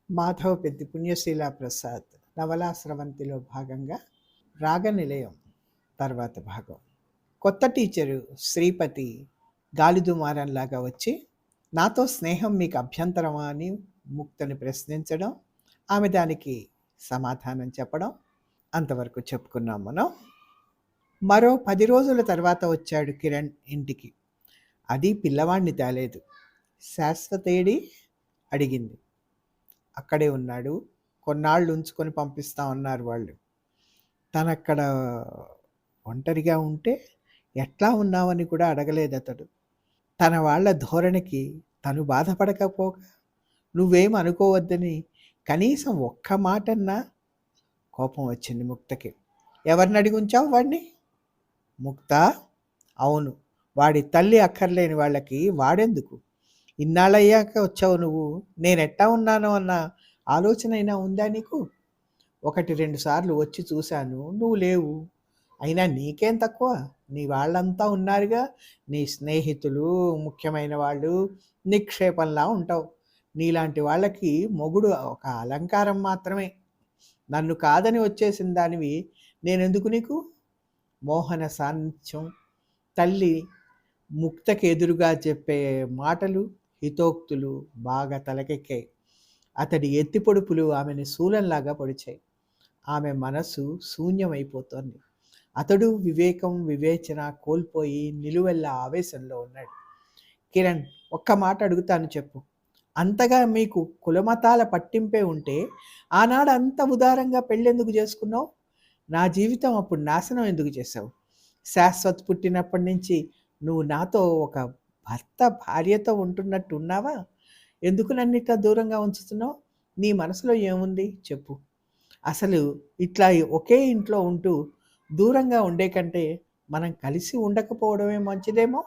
మాధవపెద్ది పుణ్యశీలా ప్రసాద్ నవలా స్రవంతిలో భాగంగా రాగనిలయం తర్వాత భాగం. కొత్త టీచరు శ్రీపతి గాలిదుమారంలాగా వచ్చి నాతో స్నేహం మీకు అభ్యంతరమా అని ముక్తని ప్రశ్నించడం, ఆమె దానికి సమాధానం చెప్పడం అంతవరకు చెప్పుకున్నాం మనం. మరో 10 రోజుల తర్వాత వచ్చాడు కిరణ్ ఇంటికి. అది పిల్లవాణ్ణి తేలేదు. శాశ్వతేడి అడిగింది. అక్కడే ఉన్నాడు, కొన్నాళ్ళు ఉంచుకొని పంపిస్తామన్నారు వాళ్ళు. తనక్కడ ఒంటరిగా ఉంటే ఎట్లా ఉన్నావని కూడా అడగలేదు అతడు. తన వాళ్ళ ధోరణికి తను బాధపడకపోగా నువ్వేం అనుకోవద్దని కనీసం ఒక్క మాటన్నా కోపం వచ్చింది ముక్తకి. ఎవరిని అడిగి ఉంచావు వాడిని? ముక్త, అవును, వాడి తల్లి అక్కర్లేని వాళ్ళకి వాడెందుకు? ఇన్నాళ్ళయ్యాక వచ్చావు నువ్వు, నేనెట్టా ఉన్నాను అన్న ఆలోచన అయినా ఉందా నీకు? 1-2 సార్లు వచ్చి చూశాను, నువ్వు లేవు. అయినా నీకేం తక్కువ? నీ వాళ్ళంతా ఉన్నారుగా, నీ స్నేహితులు, ముఖ్యమైన వాళ్ళు, నిక్షేపంలా ఉంటావు. నీలాంటి వాళ్ళకి మొగుడు ఒక అలంకారం మాత్రమే. నన్ను కాదని వచ్చేసిన దానివి నేనెందుకు నీకు? మోహన సాన్నిధ్యం, తల్లి ముక్తకి ఎదురుగా చెప్పే మాటలు, హితోక్తులు బాగా తలకెక్కాయి. అతడి ఎత్తిపొడుపులు ఆమెని శూలంలాగా పొడిచాయి. ఆమె మనసు శూన్యమైపోతోంది. అతడు వివేకం వివేచన కోల్పోయి నిలువెల్లా ఆవేశంలో ఉన్నాడు. కిరణ్, ఒక్క మాట అడుగుతాను చెప్పు. అంతగా మీకు కులమతాల పట్టింపే ఉంటే ఆనాడు అంత ఉదారంగా పెళ్ళెందుకు చేసుకున్నావు? నా జీవితం అప్పుడు నాశనం ఎందుకు చేశావు? శాశ్వత్ పుట్టినప్పటి నుంచి నువ్వు నాతో ఒక భర్త భార్యతో ఉంటున్నట్టు ఉన్నావా? ఎందుకు నన్ను ఇట్లా దూరంగా ఉంచుతున్నావు? నీ మనసులో ఏముంది చెప్పు. అసలు ఇట్లా ఒకే ఇంట్లో ఉంటూ దూరంగా ఉండే కంటే మనం కలిసి ఉండకపోవడమే మంచిదేమో.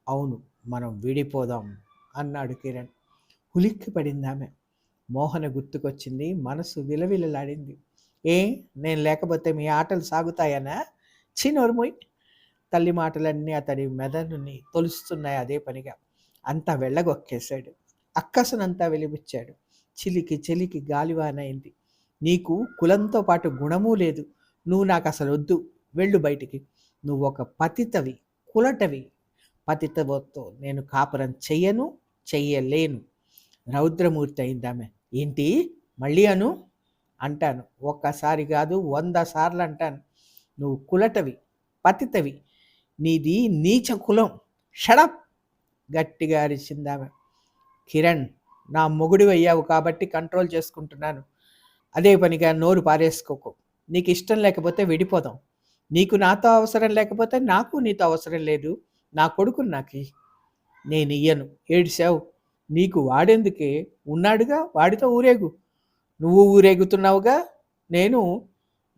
అవును, మనం విడిపోదాం అన్నాడు కిరణ్. ఉలిక్కి పడింది ఆమె. మోహన గుర్తుకొచ్చింది. మనసు విలవిలలాడింది. ఏ, నేను లేకపోతే మీ ఆటలు సాగుతాయనా? చిన్నోరుమోయ్. తల్లి మాటలన్నీ అతడి మెదడుని తొలుస్తున్నాయి అదే పనిగా. అంతా వెళ్ళగొక్కేశాడు. అక్కసునంతా వెలిబుచ్చాడు. చిలికి చెలికి గాలివానైంది. నీకు కులంతో పాటు గుణమూ లేదు. నువ్వు నాకు అసలు వద్దు, వెళ్ళు బయటికి. నువ్వు ఒక పతితవి, కులటవి. పతితవతో నేను కాపురం చెయ్యను, చెయ్యలేను. రౌద్రమూర్తి అయిందామె. ఏంటి మళ్ళీ అను? అంటాను, ఒక్కసారి కాదు 100 సార్లు అంటాను. నువ్వు కులటవి, పతితవి, నీది నీచ కులం. షడప్! గట్టిగా అరిచిందామె. కిరణ్, నా మొగుడివి అయ్యావు కాబట్టి కంట్రోల్ చేసుకుంటున్నాను. అదే పనిగా నోరు పారేసుకోకు. నీకు ఇష్టం లేకపోతే విడిపోదాం. నీకు నాతో అవసరం లేకపోతే నాకు నీతో అవసరం లేదు. నా కొడుకుని నాకు నేను ఇయ్యను. ఏడిశావు. నీకు వాడెందుకే? ఉన్నాడుగా, వాడితో ఊరేగు. నువ్వు ఊరేగుతున్నావుగా. నేను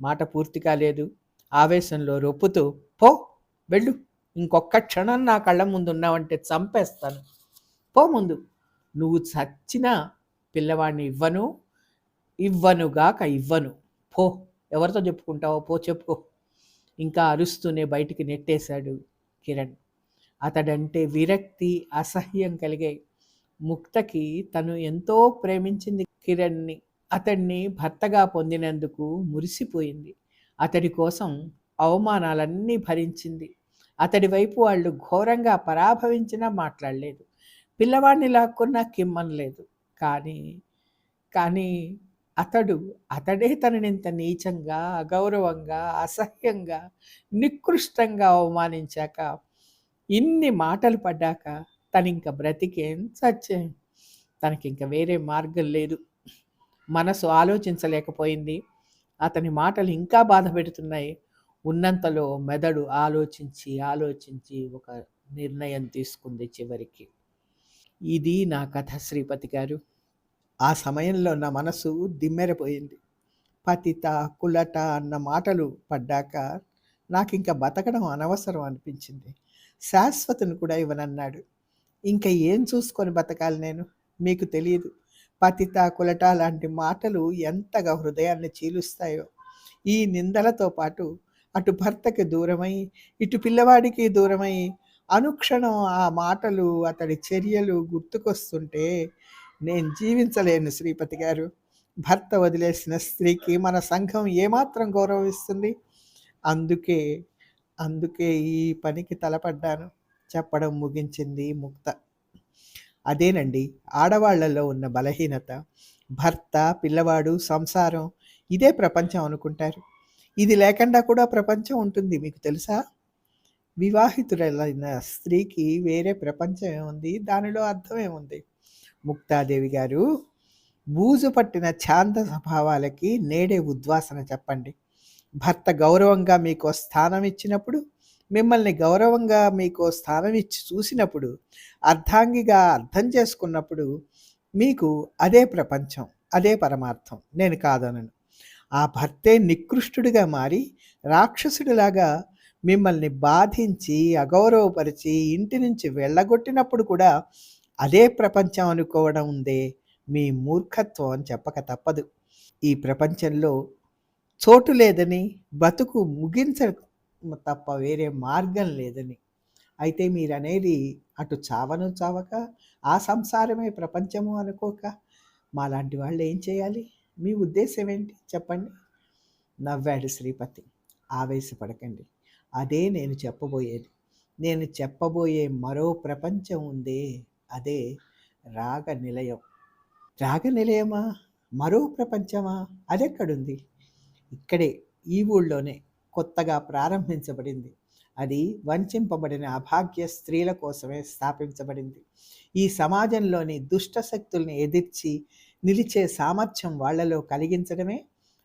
మాట పూర్తి కాలేదు. ఆవేశంలో రొప్పుతూ, పో, వెళ్ళు. ఇంకొక్క క్షణం నా కళ్ళ ముందు ఉన్నావంటే చంపేస్తాను. పో ముందు. నువ్వు చచ్చినా పిల్లవాడిని ఇవ్వనుగాక ఇవ్వను. పో, ఎవరితో చెప్పుకుంటావో పో, చెప్పుకో. ఇంకా అరుస్తూనే బయటికి నెట్టేశాడు కిరణ్. అతడంటే విరక్తి, అసహ్యం కలిగాయి. ముక్తకి తను ఎంతో ప్రేమించింది కిరణ్ని. అతడిని భర్తగా పొందినందుకు మురిసిపోయింది. అతడి కోసం అవమానాలన్నీ భరించింది. అతడి వైపు వాళ్ళు ఘోరంగా పరాభవించినా మాట్లాడలేదు. పిల్లవాడిని లాక్కున్నా కిమ్మనలేదు. కానీ అతడే తననింత నీచంగా, అగౌరవంగా, అసహ్యంగా, నికృష్టంగా అవమానించాక, ఇన్ని మాటలు పడ్డాక తనింక బ్రతికేం చచ్చేం? తనకింక వేరే మార్గం లేదు. మనసు ఆలోచించలేకపోయింది. అతని మాటలు ఇంకా బాధ పెడుతున్నాయి. ఉన్నంతలో మెదడు ఆలోచించి ఒక నిర్ణయం తీసుకుంది చివరికి. ఇది నా కథ శ్రీపతి గారు. ఆ సమయంలో నా మనసు దిమ్మెరపోయింది. పతిత, కులట అన్న మాటలు పడ్డాక నాకింక బతకడం అనవసరం అనిపించింది. శాశ్వతను కూడా ఇవ్వనన్నాడు. ఇంకా ఏం చూసుకొని బతకాలి నేను? మీకు తెలియదు. పతిత, కులట లాంటి మాటలు ఎంతగా హృదయాన్ని చీలుస్తాయో. ఈ నిందలతో పాటు అటు భర్తకి దూరమై, ఇటు పిల్లవాడికి దూరమై అనుక్షణం ఆ మాటలు, అతడి చర్యలు గుర్తుకొస్తుంటే నేను జీవించలేను శ్రీపతి గారు. భర్త వదిలేసిన స్త్రీకి మన సంఘం ఏమాత్రం గౌరవిస్తుంది? అందుకే, అందుకే ఈ పనికి తలపడ్డాను చెప్పడం ముగించింది ముక్త. అదేనండి ఆడవాళ్లలో ఉన్న బలహీనత. భర్త, పిల్లవాడు, సంసారం ఇదే ప్రపంచం అనుకుంటారు. ఇది లేకుండా కూడా ప్రపంచం ఉంటుంది, మీకు తెలుసా? వివాహితులైన స్త్రీకి వేరే ప్రపంచం ఏముంది? దానిలో అర్థం ఏముంది? ముక్తాదేవి గారు, బూజు పట్టిన శాంత స్వభావాలకి నేడే ఉద్వాసన చెప్పండి. భర్త గౌరవంగా మీకో స్థానం ఇచ్చినప్పుడు, మిమ్మల్ని గౌరవంగా మీకో స్థానం ఇచ్చి చూసినప్పుడు, అర్ధాంగిగా అర్థం చేసుకున్నప్పుడు మీకు అదే ప్రపంచం, అదే పరమార్థం. నేను కాదనను. ఆ భర్తే నికృష్టుడిగా మారి రాక్షసుడిలాగా మిమ్మల్ని బాధించి అగౌరవపరిచి ఇంటి నుంచి వెళ్ళగొట్టినప్పుడు కూడా అదే ప్రపంచం అనుకోవడం ఉందే మీ మూర్ఖత్వం అని చెప్పక తప్పదు. ఈ ప్రపంచంలో చోటు లేదని, బతుకు ముగించ తప్ప వేరే మార్గం లేదని. అయితే మీరనేది అటు చావను చావక ఆ సంసారమే ప్రపంచము అనుకోక మాలాంటి వాళ్ళు ఏం చేయాలి? మీ ఉద్దేశం ఏంటి చెప్పండి? నవ్వాడు శ్రీపతి. ఆవేశపడకండి, అదే నేను చెప్పబోయేది. నేను చెప్పబోయే మరో ప్రపంచం ఉందే, అదే రాగ నిలయం. రాగ నిలయమా? మరో ప్రపంచమా? అదెక్కడుంది? ఇక్కడే, ఈ ఊళ్ళోనే కొత్తగా ప్రారంభించబడింది. అది వంచింపబడిన అభాగ్య స్త్రీల కోసమే స్థాపించబడింది. ఈ సమాజంలోని దుష్ట శక్తుల్ని ఎదిర్చి నిలిచే సామర్థ్యం వాళ్లలో కలిగించడమే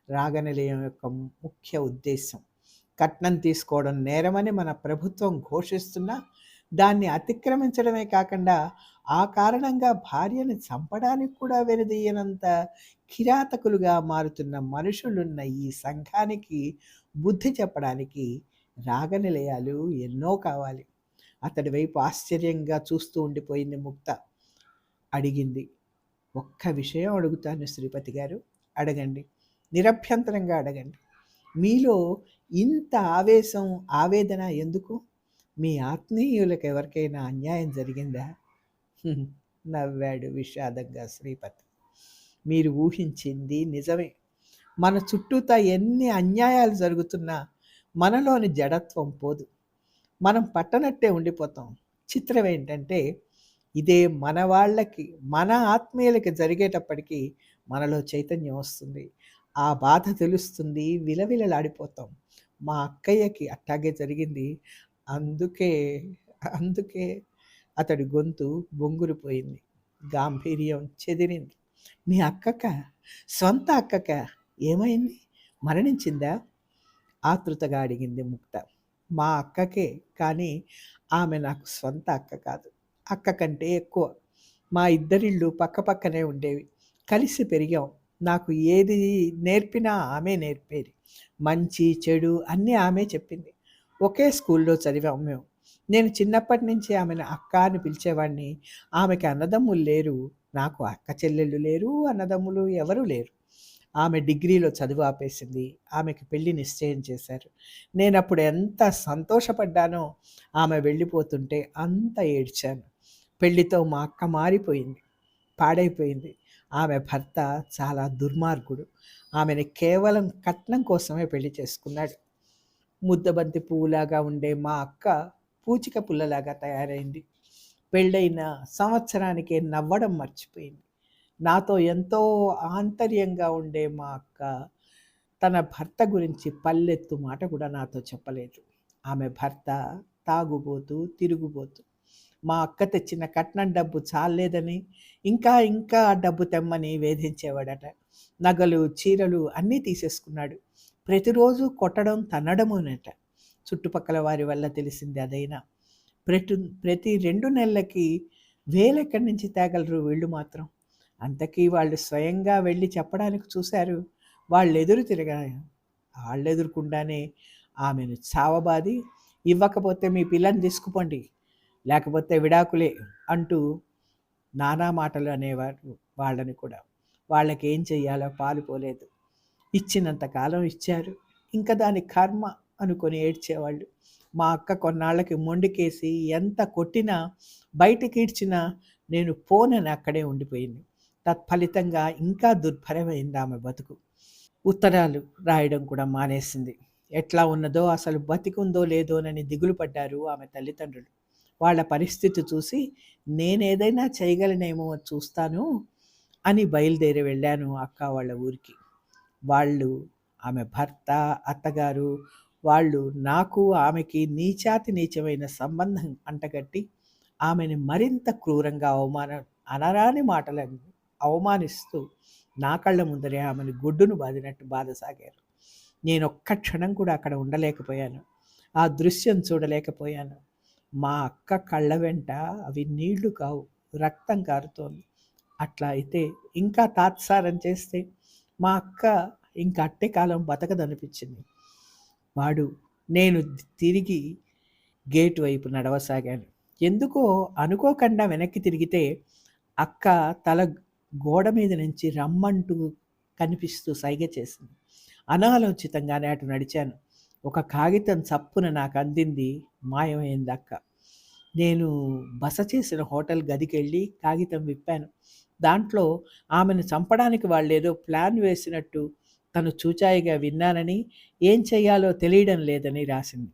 రాగనిలయం యొక్క ముఖ్య ఉద్దేశం. కట్నం తీసుకోవడం నేరమని మన ప్రభుత్వం ఘోషిస్తున్నా దాన్ని అతిక్రమించడమే కాకుండా ఆ కారణంగా భార్యని చంపడానికి కూడా వెనుదీయనంత కిరాతకులుగా మారుతున్న మనుషులున్న ఈ సంఘానికి బుద్ధి చెప్పడానికి రాగనిలయాలు ఎన్నో కావాలి. అతడి వైపు ఆశ్చర్యంగా చూస్తూ ఉండిపోయింది ముక్త. అడిగింది, ఒక్క విషయం అడుగుతాను శ్రీపతి గారు, అడగండి, నిరభ్యంతరంగా అడగండి. మీలో ఇంత ఆవేశం, ఆవేదన ఎందుకు? మీ ఆత్మీయులకు ఎవరికైనా అన్యాయం జరిగిందా? నవ్వాడు విషాదంగా శ్రీపతి. మీరు ఊహించింది నిజమే. మన చుట్టూతా ఎన్ని అన్యాయాలు జరుగుతున్నా మనలోని జడత్వం పోదు. మనం పట్టనట్టే ఉండిపోతాం. చిత్రం ఏంటంటే ఇదే మన వాళ్ళకి, మన ఆత్మీయులకి జరిగేటప్పటికీ మనలో చైతన్యం వస్తుంది. ఆ బాధ తెలుస్తుంది, విలవిలలాడిపోతాం. మా అక్కయ్యకి అట్టాగే జరిగింది. అందుకే అందుకే అతడి గొంతు బొంగురుపోయింది. గాంభీర్యం చెదిరింది. మీ అక్కక? సొంత అక్కక? ఏమైంది? మరణించిందా? ఆతృతగా అడిగింది ముక్త. మా అక్కకే, కానీ ఆమె నాకు సొంత అక్క కాదు. అక్క కంటే ఎక్కువ. మా ఇద్దరిళ్ళు పక్కపక్కనే ఉండేవి. కలిసి పెరిగాం. నాకు ఏది నేర్పినా ఆమె నేర్పేది. మంచి చెడు అన్నీ ఆమె చెప్పింది. ఒకే స్కూల్లో చదివాం మేము. నేను చిన్నప్పటి నుంచి ఆమెను అక్క అని పిలిచేవాడిని. ఆమెకి అన్నదమ్ములు లేరు. నాకు అక్క చెల్లెళ్ళు లేరు, అన్నదమ్ములు ఎవరూ లేరు. ఆమె డిగ్రీలో చదువు ఆపేసింది. ఆమెకి పెళ్లి నిశ్చయం చేశారు. నేనప్పుడు ఎంత సంతోషపడ్డానో, ఆమె వెళ్ళిపోతుంటే అంత ఏడ్చాను. పెళ్లితో మా అక్క మారిపోయింది, పాడైపోయింది. ఆమె భర్త చాలా దుర్మార్గుడు. ఆమెను కేవలం కట్నం కోసమే పెళ్లి చేసుకున్నాడు. ముద్దబంతి పువ్వులాగా ఉండే మా అక్క పూచిక పుల్లలాగా తయారైంది. పెళ్ళైన సంవత్సరానికే నవ్వడం మర్చిపోయింది. నాతో ఎంతో ఆంతర్యంగా ఉండే మా అక్క తన భర్త గురించి పల్లెత్తు మాట కూడా నాతో చెప్పలేదు. ఆమె భర్త తాగుబోతూ, తిరుగుబోతూ. మా అక్క తెచ్చిన కట్నం డబ్బు చాలేదని ఇంకా ఇంకా డబ్బు తెమ్మని వేధించేవాడట. నగలు, చీరలు అన్నీ తీసేసుకున్నాడు. ప్రతిరోజు కొట్టడం, తన్నడమునట. చుట్టుపక్కల వారి వల్ల తెలిసింది అదైనా. ప్రతి 2 నెలలకి వేలెక్కడి నుంచి తేగలరు వీళ్ళు మాత్రం. అంతకీ వాళ్ళు స్వయంగా వెళ్ళి చెప్పడానికి చూశారు. వాళ్ళెదురుకుండానే ఆమెను చావబాది, ఇవ్వకపోతే మీ పిల్లని తీసుకుపోండి, లేకపోతే విడాకులే అంటూ నానా మాటలు అనేవారు వాళ్ళని కూడా. వాళ్ళకి ఏం చెయ్యాలో పాలుపోలేదు. ఇచ్చినంతకాలం ఇచ్చారు, ఇంకా దాని కర్మ అనుకొని ఏడ్చేవాళ్ళు. మా అక్క కొన్నాళ్ళకి మొండికేసి ఎంత కొట్టినా, బయటికి ఈడ్చినా నేను పోనని అక్కడే ఉండిపోయింది. తత్ఫలితంగా ఇంకా దుర్భరమైంది ఆమె బతుకు. ఉత్తరాలు రాయడం కూడా మానేసింది. ఎట్లా ఉన్నదో, అసలు బతికుందో లేదోనని దిగులు పడ్డారు ఆమె తల్లిదండ్రులు. వాళ్ళ పరిస్థితి చూసి నేనేదైనా చేయగలనేమో చూస్తాను అని బయలుదేరి వెళ్ళాను అక్క వాళ్ళ ఊరికి. వాళ్ళు, ఆమె భర్త, అత్తగారు వాళ్ళు నాకు ఆమెకి నీచాతి నీచమైన సంబంధం అంటగట్టి ఆమెని మరింత క్రూరంగా అనరాని మాటలను అవమానిస్తూ నా కళ్ళ ముందరే ఆమెను గొడ్డును బాదినట్టు బాధసాగారు. నేనొక్క క్షణం కూడా అక్కడ ఉండలేకపోయాను. ఆ దృశ్యం చూడలేకపోయాను. మా అక్క కళ్ళ వెంట అవి నీళ్లు కావు, రక్తం కారుతోంది. అట్లా అయితే ఇంకా తాత్సారం చేస్తే మా అక్క ఇంక అట్టే కాలం బతకదనిపించింది. వాడు నేను తిరిగి గేటు వైపు నడవసాగాను. ఎందుకో అనుకోకుండా వెనక్కి తిరిగితే అక్క తల గోడ మీద నుంచి రమ్మంటూ కనిపిస్తూ సైగ చేసింది. అనాలోచితంగానే అటు నడిచాను. ఒక కాగితం చప్పున నాకు అందింది. మాయమైంది అక్క. నేను బస చేసిన హోటల్ గదికెళ్ళి కాగితం విప్పాను. దాంట్లో ఆమెను చంపడానికి వాళ్ళేదో ప్లాన్ వేసినట్టు తను చూచాయిగా విన్నానని, ఏం చెయ్యాలో తెలియడం లేదని రాసింది.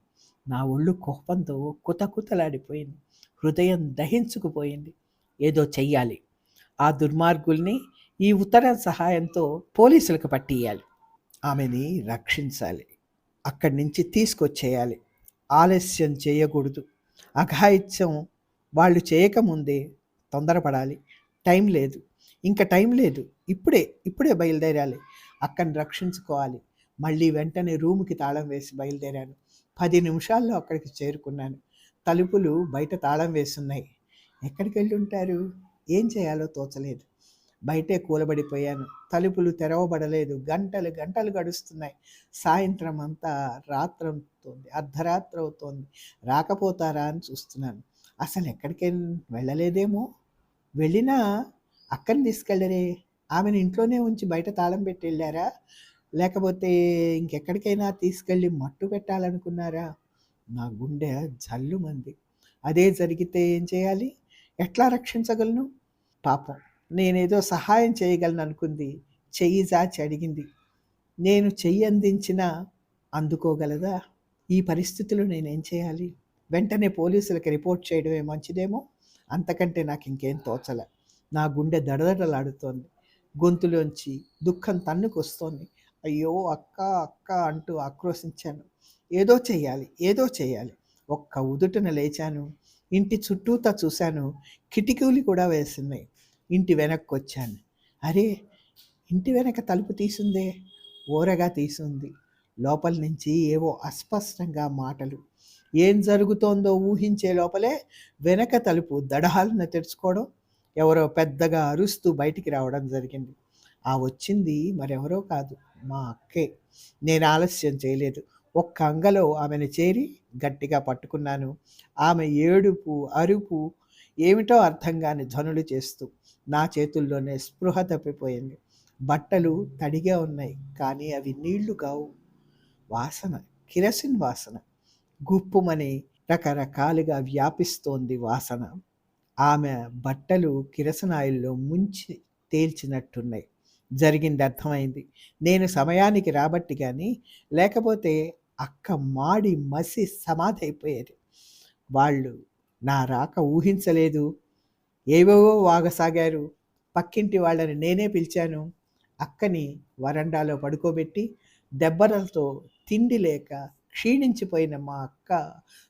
నా ఒళ్ళు కోపంతో కుతకుతలాడిపోయింది. హృదయం దహించుకుపోయింది. ఏదో చెయ్యాలి. ఆ దుర్మార్గుల్ని ఈ ఉత్తరం సహాయంతో పోలీసులకు పట్టియాలి. ఆమెని రక్షించాలి. అక్కడి నుంచి తీసుకొచ్చేయాలి. ఆలస్యం చేయకూడదు. అఘాయిత్యం వాళ్ళు చేయకముందే తొందరపడాలి. టైం లేదు, ఇంకా టైం లేదు. ఇప్పుడే బయలుదేరాలి. అక్కని రక్షించుకోవాలి. మళ్ళీ వెంటనే రూముకి తాళం వేసి బయలుదేరాను. 10 నిమిషాల్లో అక్కడికి చేరుకున్నాను. తలుపులు బయట తాళం వేసున్నాయి. ఎక్కడికి వెళ్ళి ఉంటారు? ఏం చేయాలో తోచలేదు. బయటే కూలబడిపోయాను. తలుపులు తెరవబడలేదు. గంటలు గంటలు గడుస్తున్నాయి. సాయంత్రం అంతా రాత్రవుతోంది, అర్ధరాత్రి అవుతోంది. రాకపోతారా అని చూస్తున్నాను. అసలు ఎక్కడికి వెళ్ళలేదేమో. వెళ్ళినా అక్కని తీసుకెళ్ళరే. ఆమెను ఇంట్లోనే ఉంచి బయట తాళం పెట్టి వెళ్ళారా? లేకపోతే ఇంకెక్కడికైనా తీసుకెళ్ళి మట్టు పెట్టాలనుకున్నారా? నా గుండె జల్లుమంది. అదే జరిగితే ఏం చేయాలి? ఎట్లా రక్షించగలను? పాపం, నేనేదో సహాయం చేయగలను అనుకుంది. చెయ్యి చాచి అడిగింది. నేను చెయ్యి అందించినా అందుకోగలదా? ఈ పరిస్థితిలో నేనేం చేయాలి? వెంటనే పోలీసులకి రిపోర్ట్ చేయడమే మంచిదేమో. అంతకంటే నాకు ఇంకేం తోచల. నా గుండె దడదడలాడుతోంది. గొంతులోంచి దుఃఖం తన్నుకొస్తోంది. అయ్యో అక్క అక్క అంటూ ఆక్రోశించాను. ఏదో చెయ్యాలి, ఏదో చేయాలి. ఒక్క ఉదుటన లేచాను. ఇంటి చుట్టూతా చూశాను. కిటికీలు కూడా వేసున్నాయి. ఇంటి వెనక్కి వచ్చాను. అరే, ఇంటి వెనక తలుపు తీసుందే. ఓరగా తీసుంది. లోపల నుంచి ఏవో అస్పష్టంగా మాటలు. ఏం జరుగుతోందో ఊహించే లోపలే వెనక తలుపు దడహాలను తెరుచుకోవడం, ఎవరో పెద్దగా అరుస్తూ బయటికి రావడం జరిగింది. ఆ వచ్చింది మరెవరో కాదు, మా అక్కే. నేను ఆలస్యం చేయలేదు. ఒక్క అంగలో ఆమెను చేరి గట్టిగా పట్టుకున్నాను. ఆమె ఏడుపు, అరుపు ఏమిటో అర్థం కాని ధ్వనులు చేస్తూ నా చేతుల్లోనే స్పృహ తప్పిపోయింది. బట్టలు తడిగా ఉన్నాయి, కానీ అవి నీళ్లు కావు. వాసన, కిరసిన్ వాసన గుప్పుమని రకరకాలుగా వ్యాపిస్తోంది వాసన. ఆమె బట్టలు కిరసనాయిల్లో ముంచి తేల్చినట్టున్నాయి. జరిగింది అర్థమైంది. నేను సమయానికి రాబట్టి కానీ, లేకపోతే అక్క మాడి మసి సమాధి అయిపోయేది. వాళ్ళు నా రాక ఊహించలేదు. ఏవేవో వాగసాగారు. పక్కింటి వాళ్ళని నేనే పిలిచాను. అక్కని వరండాలో పడుకోబెట్టి దెబ్బలతో తిండి లేక క్షీణించిపోయిన మా అక్క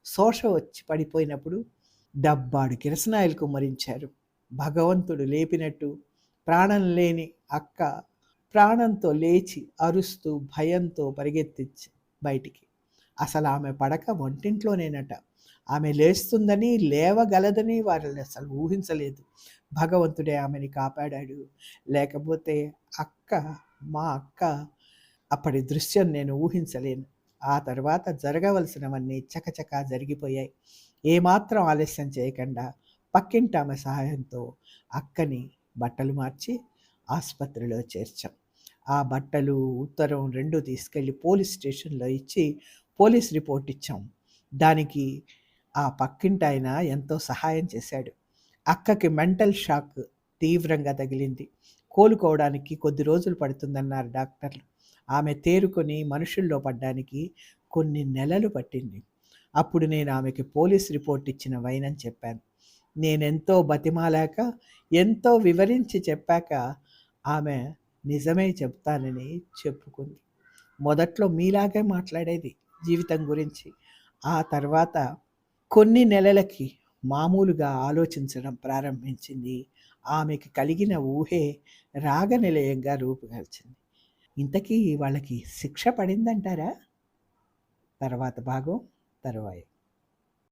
శోష వచ్చి పడిపోయినప్పుడు డబ్బాడు కిరసనాయిలు కుమ్మరించారు. భగవంతుడు లేపినట్టు ప్రాణం లేని అక్క ప్రాణంతో లేచి అరుస్తూ భయంతో పరిగెత్తించి బయటికి. అసలు ఆమె పడక వంటింట్లోనేనట. ఆమె లేస్తుందని, లేవగలదని వారు అసలు ఊహించలేదు. భగవంతుడే ఆమెని కాపాడాడు. లేకపోతే అక్క, మా అక్క అప్పటి దృశ్యం నేను ఊహించలేను. ఆ తర్వాత జరగవలసినవన్నీ చకచకా జరిగిపోయాయి. ఏమాత్రం ఆలస్యం చేయకుండా పక్కింటి ఆమె సహాయంతో అక్కని బట్టలు మార్చి ఆసుపత్రిలో చేర్చాం. ఆ బట్టలు, ఉత్తరం 2 తీసుకెళ్ళి పోలీస్ స్టేషన్లో ఇచ్చి పోలీస్ రిపోర్ట్ ఇచ్చాం. దానికి ఆ పక్కింటి ఆయన ఎంతో సహాయం చేశాడు. అక్కకి మెంటల్ షాక్ తీవ్రంగా తగిలింది. కోలుకోవడానికి కొద్ది రోజులు పడుతుందన్నారు డాక్టర్లు. ఆమె తేరుకొని మనుషుల్లో పడ్డానికి కొన్ని నెలలు పట్టింది. అప్పుడు నేను ఆమెకి పోలీస్ రిపోర్ట్ ఇచ్చిన వైనని చెప్పాను. నేనెంతో బతిమాలాక, ఎంతో వివరించి చెప్పాక ఆమె నిజమే చెప్తానని చెప్పుకుంది. మొదట్లో మీలాగే మాట్లాడేది జీవితం గురించి. ఆ తర్వాత కొన్ని నెలలకి మామూలుగా ఆలోచించడం ప్రారంభించింది. ఆమెకి కలిగిన ఊహే రాగనిలయంగా రూపుదాల్చింది. ఇంతకీ వాళ్ళకి శిక్ష పడిందంటారా? తర్వాత భాగం తరువాయి.